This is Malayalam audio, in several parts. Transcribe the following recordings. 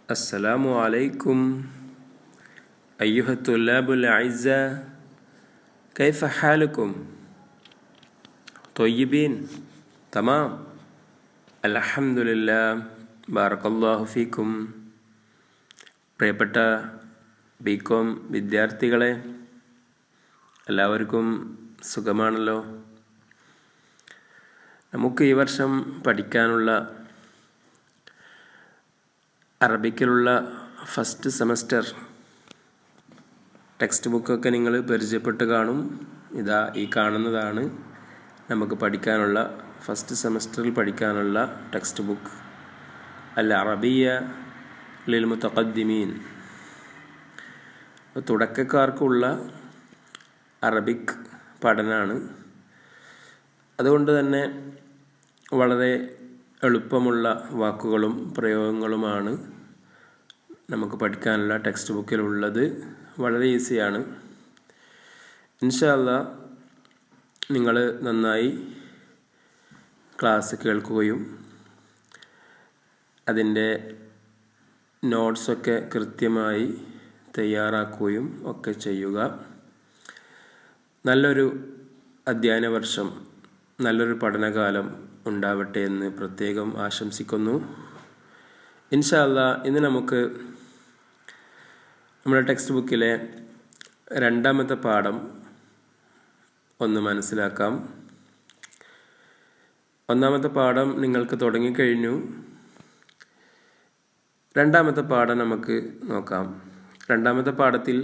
السلام عليكم أيها الطلاب الأعزاء، كيف حالكم؟ طيبين؟ تمام؟ الحمد لله، بارك الله فيكم. പ്രിയപ്പെട്ട ബികോം വിദ്യാർത്ഥികളെ, എല്ലാവർക്കും സുഖമാണല്ലോ. നമുക്ക് ഈ വർഷം പഠിക്കാനുള്ള അറബിക്കിലുള്ള ഫസ്റ്റ് സെമസ്റ്റർ ടെക്സ്റ്റ് ബുക്കൊക്കെ നിങ്ങൾ പരിചയപ്പെട്ട് കാണും. ഇതാ ഈ കാണുന്നതാണ് നമുക്ക് പഠിക്കാനുള്ള ഫസ്റ്റ് സെമസ്റ്ററിൽ പഠിക്കാനുള്ള ടെക്സ്റ്റ് ബുക്ക്, അൽ അറബിയ ലിൽ മുതഖദ്ദിമീൻ. തുടക്കക്കാർക്കുള്ള അറബിക് പഠനമാണ്. അതുകൊണ്ട് തന്നെ വളരെ എളുപ്പമുള്ള വാക്കുകളും പ്രയോഗങ്ങളുമാണ് നമുക്ക് പഠിക്കാനുള്ള ടെക്സ്റ്റ് ബുക്കിലുള്ളത്. വളരെ ഈസിയാണ്. ഇൻഷാ അല്ലാഹ് നിങ്ങൾ നന്നായി ക്ലാസ് കേൾക്കുകയും അതിൻ്റെ നോട്ട്സൊക്കെ കൃത്യമായി തയ്യാറാക്കുകയും ഒക്കെ ചെയ്യുക. നല്ലൊരു അധ്യയന വർഷം, നല്ലൊരു പഠനകാലം ഉണ്ടാവട്ടെ എന്ന് പ്രത്യേകം ആശംസിക്കുന്നു. ഇൻഷാ അല്ലാഹ് ഇന്ന് നമുക്ക് നമ്മുടെ ടെക്സ്റ്റ് ബുക്കിലെ രണ്ടാമത്തെ പാഠം ഒന്ന് മനസ്സിലാക്കാം. ഒന്നാമത്തെ പാഠം നിങ്ങൾക്ക് തുടങ്ങിക്കഴിഞ്ഞു. രണ്ടാമത്തെ പാഠം നമുക്ക് നോക്കാം. രണ്ടാമത്തെ പാഠത്തിൽ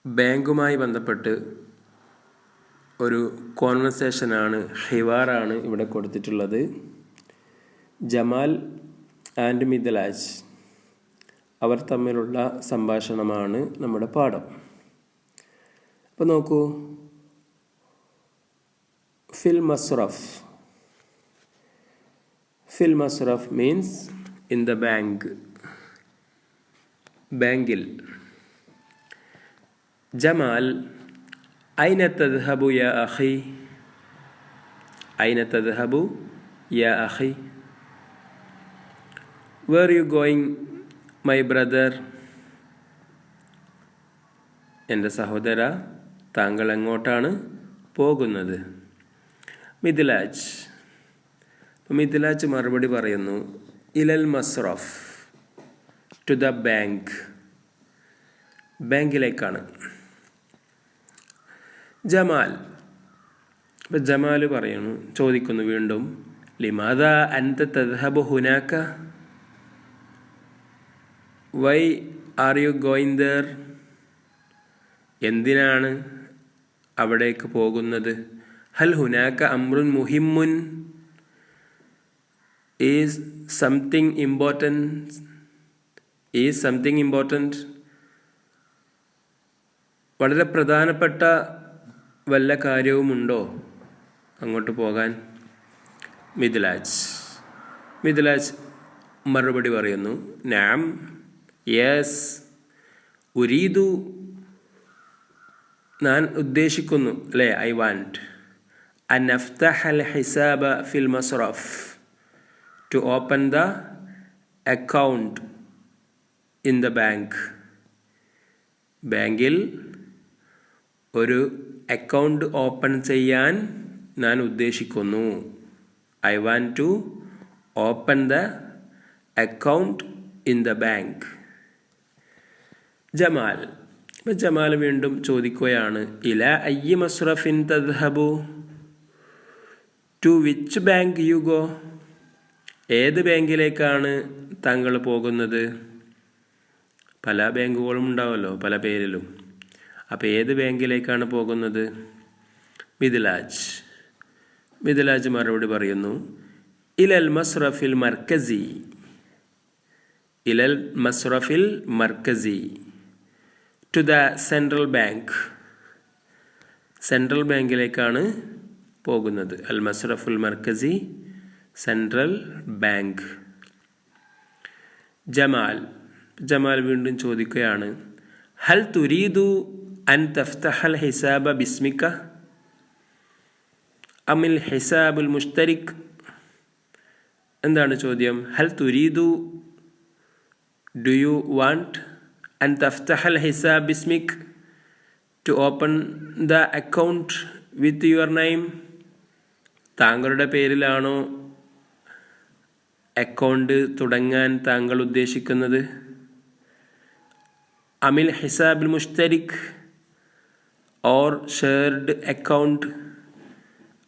ബാങ്കുമായി ബന്ധപ്പെട്ട് ഒരു കോൺവെർസേഷനാണ്, ഹിവാറാണ് ഇവിടെ കൊടുത്തിട്ടുള്ളത്. ജമാൽ ആൻഡ് മിദ്ലാജ് അവർ തമ്മിലുള്ള സംഭാഷണമാണ് നമ്മുടെ പാഠം. അപ്പോൾ നോക്കൂ, ഫിൽ മസ്റഫ്. ഫിൽ മസ്റഫ് മീൻസ് ഇൻ ദ ബാങ്ക്, ബാങ്കിൽ. Jamal أين تذهب يا أخي؟ أين تذهب يا أخي? Where are you going, my brother? എൻ്റെ സഹോദര, താങ്കൾ എങ്ങോട്ടാണ് പോകുന്നത്? മിദ്ലാജ്. മിദ്ലാജ് മറുപടി പറയുന്നു, ഇലൽ മസ്റഫ്, ടു ദ ബാങ്ക്, ബാങ്കിലേക്കാണ്. ജമാൽ. ഇപ്പം ജമാൽ പറയുന്നു, ചോദിക്കുന്നു വീണ്ടും, ലിമാദാ അൻത തദ്ഹബു ഹുനാക? Why are you going there? എന്തിനാണ് അവിടേക്ക് പോകുന്നത്? ഹൽ ഹുനാക അംറുൻ മുഹിമ്മുൻ? Is something important? Is something important? വളരെ പ്രധാനപ്പെട്ട വല്ല കാര്യവുമുണ്ടോ അങ്ങോട്ട് പോകാൻ? മിദ്ലാജ് മറുപടി പറയുന്നു, നാം, യെസ്, ഉരീദു, ഞാൻ ഉദ്ദേശിക്കുന്നു, അല്ലേ, ഐ വാണ്ട്, അൻ അഫ്തഹൽ ഹിസാബ ഫിൽ മസ്റഫ്, to open the account in the bank, ബാങ്കിൽ ഒരു അക്കൗണ്ട് ഓപ്പൺ ചെയ്യാൻ ഞാൻ ഉദ്ദേശിക്കുന്നു. I want to open the account in the bank. Jamal. Jamal വീണ്ടും ചോദിക്കുകയാണ്, ഇല അയ്യി മസ്റഫിൻ തദ്ഹബു? To which bank you go? ഏത് ബാങ്കിലേക്കാണ് താങ്കൾ പോകുന്നത്? പല ബാങ്കുകളും ഉണ്ടാവുമല്ലോ, പല പേരിലും. അപ്പോൾ ഏത് ബാങ്കിലേക്കാണ് പോകുന്നത്? മിദ്ലാജ് മറുപടി പറയുന്നു, ഇലൽ മസ്റഫിൽ മർക്കസി, ഇലൽ മസ്റഫിൽ മർക്കസി, to the central bank, central ബാങ്കിലേക്കാണ് പോകുന്നത്. അൽ മസ്റഫുൽ മർക്കസി, സെൻട്രൽ ബാങ്ക്. ജമാൽ വീണ്ടും ചോദിക്കുകയാണ്, ഹൽ തുരീദു അൻ തഫ്തഹൽ ഹിസാബ ബിസ്മിക അമിൽ ഹിസാബുൽ മുഷ്തരിക്? എന്താണ് ചോദ്യം? ഹൽ തുരീദു, ഡു യു വാണ്ട് അൻ തഫ്തഹൽ ഹിസാബ് ബിസ്മിക്, to open the account with your name. താങ്കളുടെ പേരിലാണോ അക്കൗണ്ട് തുടങ്ങാൻ താങ്കൾ ഉദ്ദേശിക്കുന്നത്? അമിൽ ഹിസാബിൽ മുഷ്തരിക് ഓർ ഷെയർഡ് അക്കൗണ്ട്,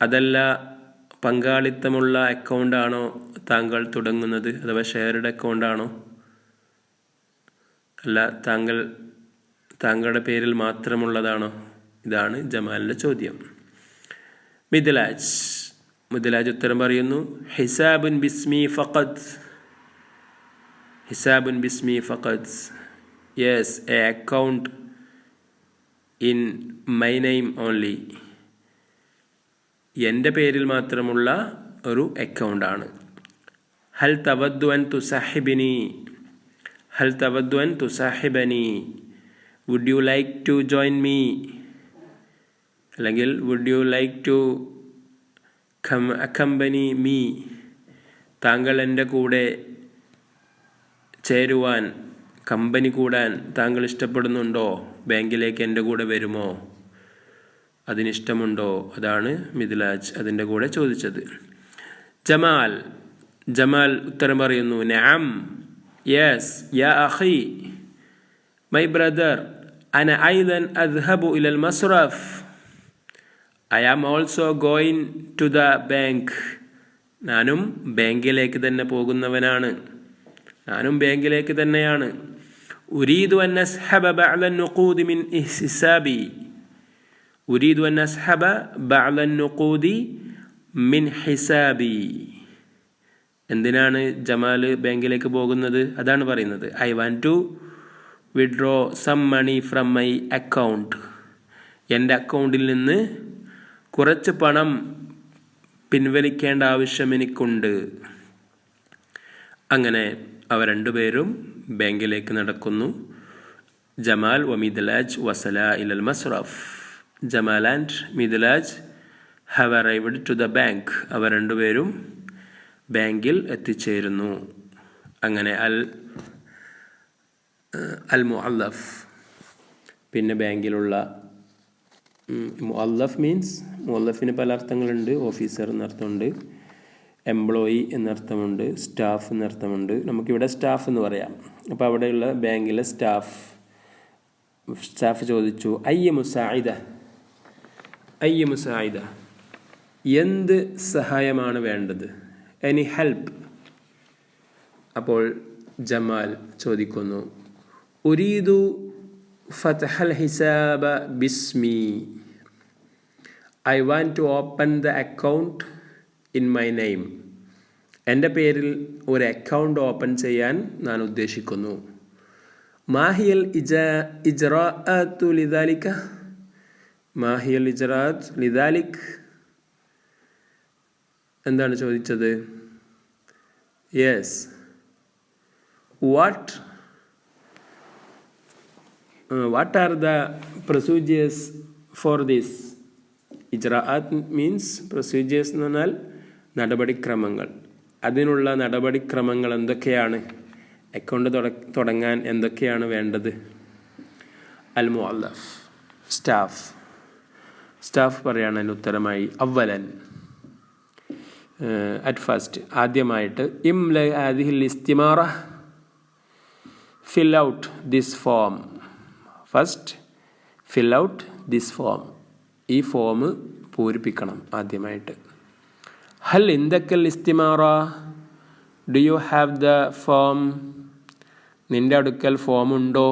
അതല്ല പങ്കാളിത്തമുള്ള അക്കൗണ്ടാണോ താങ്കൾ തുടങ്ങുന്നത്, അഥവാ ഷെയർഡ് അക്കൗണ്ടാണോ? അല്ല താങ്കളുടെ പേരിൽ മാത്രമുള്ളതാണോ? ഇതാണ് ജമാലിൻ്റെ ചോദ്യം. മിദ്ലാജ് ഉത്തരം പറയുന്നു, ഹിസാബുൻ ബിസ്മി ഫഖദ്. ഹിസാബുൻ ബിസ്മി ഫഖദ്. Yes, A account in my name only. എൻ്റെ പേരിൽ മാത്രമുള്ള ഒരു അക്കൗണ്ടാണ്. ഹൽ തവദ്ദു അൻ തുസാഹിബിനി, ഹൽ തവദ്ദു അൻ തുസാഹിബനി, would you like to join me, അല്ലെങ്കിൽ would you like to accompany me, താങ്കൾ എൻ്റെ കൂടെ ചേരുവാൻ, കമ്പനി കൂടാൻ താങ്കൾ ഇഷ്ടപ്പെടുന്നുണ്ടോ? ബാങ്കിലേക്ക് എൻ്റെ കൂടെ വരുമോ? അതിനിഷ്ടമുണ്ടോ? അതാണ് മിദ്ലാജ് അതിൻ്റെ കൂടെ ചോദിച്ചത്. ജമാൽ ഉത്തരം പറയുന്നു, നഅം, യെസ്, യാ അഖി, മൈ ബ്രദർ, അന ഐദൻ അദ്ഹബു ഇലൽ മസ്റഫ്, I am also going to the bank. ഞാനും ബാങ്കിലേക്ക് തന്നെ പോകുന്നവനാണ്. ഞാനും ബാങ്കിലേക്ക് തന്നെയാണ്. ഉരീദു അൻ അസ്ഹബ ബഅദ അൻ-നുഖൂദി മിൻ ഹിസാബി. ഉരീദു അൻ അസ്ഹബ ബഅദ അൻ-നുഖൂദി മിൻ ഹിസാബി. എന്തിനാണ് ജമാൽ ബാങ്കിലേക്ക് പോകുന്നത്? അതാണ് പറയുന്നത്. I want to withdraw some money from my account. എൻ്റെ അക്കൗണ്ടിൽ നിന്ന് കുറച്ച് പണം പിൻവലിക്കേണ്ട ആവശ്യം എനിക്കുണ്ട്. അങ്ങനെ അവർ രണ്ടുപേരും ബാങ്കിലേക്ക് നടക്കുന്നു. ജമാൽ വ മിദ്ലാജ് വസല ഇലൽ മസ്റഫ്. Jamal and Midlaj have arrived to the bank. അവർ രണ്ടുപേരും ബാങ്കിൽ എത്തിച്ചേരുന്നു. അങ്ങനെ അൽ മുഅല്ലഫ്, പിന്നെ ബാങ്കിലുള്ള മുഅല്ലഫ് മീൻസ്, മുഅല്ലഫിന് പല അർത്ഥങ്ങളുണ്ട്. ഓഫീസർ എന്നർത്ഥമുണ്ട്, എംപ്ലോയി എന്നർത്ഥമുണ്ട്, സ്റ്റാഫ് എന്നർത്ഥമുണ്ട്. നമുക്കിവിടെ സ്റ്റാഫ് എന്ന് പറയാം. അപ്പോൾ അവിടെയുള്ള ബാങ്കിലെ സ്റ്റാഫ് ചോദിച്ചു, അയ്യ മുസായിദ, എന്ത് സഹായമാണ് വേണ്ടത്? Any help. അപ്പോൾ ജമാൽ ചോദിക്കുന്നു, ഉരീദു ഫതഹൽ ഹിസാബ ബിസ്മി. I want to open the account in my name. എൻ്റെ പേരിൽ ഒരു അക്കൗണ്ട് ഓപ്പൺ ചെയ്യാൻ ഞാൻ ഉദ്ദേശിക്കുന്നു. മാഹിയൽ ഇജ്റാഅത്തു ലിദാലിക, മാഹിയൽ ഇജ്റാഅത്ത് ലിദാലിക്. എന്താണ് ചോദിച്ചത്? Yes, what are the procedures for this? ഇജ്റാഅത്ത് മീൻസ് പ്രൊസീജിയേഴ്സ് എന്ന് പറഞ്ഞാൽ നടപടിക്രമങ്ങൾ. അതിനുള്ള നടപടിക്രമങ്ങൾ എന്തൊക്കെയാണ്? അക്കൗണ്ട് തുടങ്ങാൻ എന്തൊക്കെയാണ് വേണ്ടത്? അൽ മുഅല്ലഫ്, സ്റ്റാഫ് പറയാണ് അതിന് ഉത്തരമായി, അവലൻ, അറ്റ് ഫസ്റ്റ്, ആദ്യമായിട്ട്, ഇംല ഹാദിഹിൽ ഇസ്തിമാറ, fill out this form. First fill out this form. ഈ ഫോം പൂരിപ്പിക്കണം ആദ്യമായിട്ട്. ഹൽ ഇൻദക്കൽ ഇസ്തിമാറ, do you have the form? നിൻ്റെ അടുക്കൽ ഫോം ഉണ്ടോ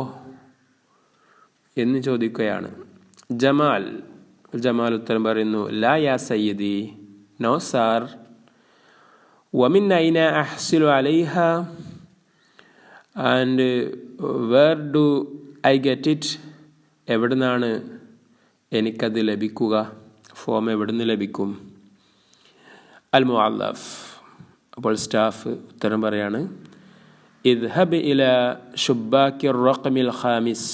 എന്ന് ചോദിക്കുകയാണ്. ജമാൽ ഉത്തരം പറയുന്നു, ലാ യാ സയ്യിദി, നോ സാർ. വമിൻ ഐന അഹ്സിലു അലൈഹ, and where do I get it? എവിടെ നിന്നാണ് എനിക്കത് ലഭിക്കുക? ഫോം എവിടെ നിന്ന് ലഭിക്കും? അൽ മുഅല്ലഫ്. അപ്പോൾ സ്റ്റാഫ് ഉത്തരം പറയാണ്, ഇദ്ഹബ് ഇലാ ശുബ്ബാക്കി റഖമിൽ ഖാമിസ്.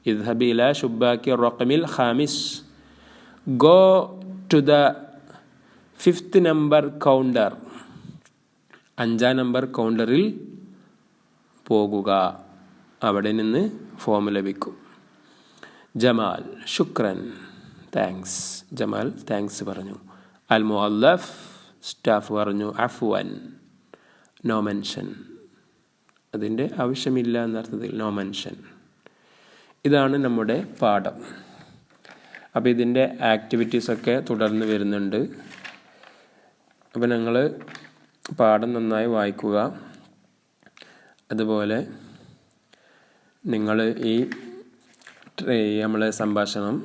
ഇദ്ഹബ് ഇലാ ശുബ്ബാക്കി റഖമിൽ ഖാമിസ്. Go to the 5th number counter. 5-ാം നമ്പർ കൗണ്ടറിൽ പോകുക. അവിടെ നിന്ന് ഫോം ലഭിക്കും. ജമാൽ ശുക്രൻ, താങ്ക്സ്. ജമാൽ താങ്ക്സ് പറഞ്ഞു. അൽ മുഅല്ലഫ് സ്റ്റാഫ് പറഞ്ഞു അഫ്വൻ, നോ മെൻഷൻ, അതിൻ്റെ ആവശ്യമില്ല എന്നർത്ഥത്തിൽ നോ മെൻഷൻ. ഇതാണ് നമ്മുടെ പാഠം. അപ്പോൾ ഇതിൻ്റെ ആക്ടിവിറ്റീസൊക്കെ തുടർന്ന് വരുന്നുണ്ട്. അപ്പോൾ ഞങ്ങൾ പാഠം നന്നായി വായിക്കുക. അതുപോലെ നിങ്ങൾ ഈ നമ്മളെ സംഭാഷണം,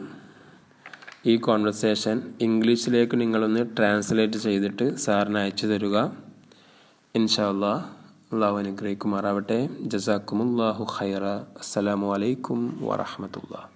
ഈ കോൺവെർസേഷൻ ഇംഗ്ലീഷിലേക്ക് നിങ്ങളൊന്ന് ട്രാൻസ്ലേറ്റ് ചെയ്തിട്ട് സാറിന് അയച്ചു തരിക. ഇൻഷാ അല്ലാഹ്. അള്ളാഹു അനുഗ്രഹിക്കുമാറാവട്ടെ. ജസാക്കുമുല്ലാഹു ഖൈറ. അസ്സലാമു അലൈക്കും വറഹ്മത്തുള്ളാഹി.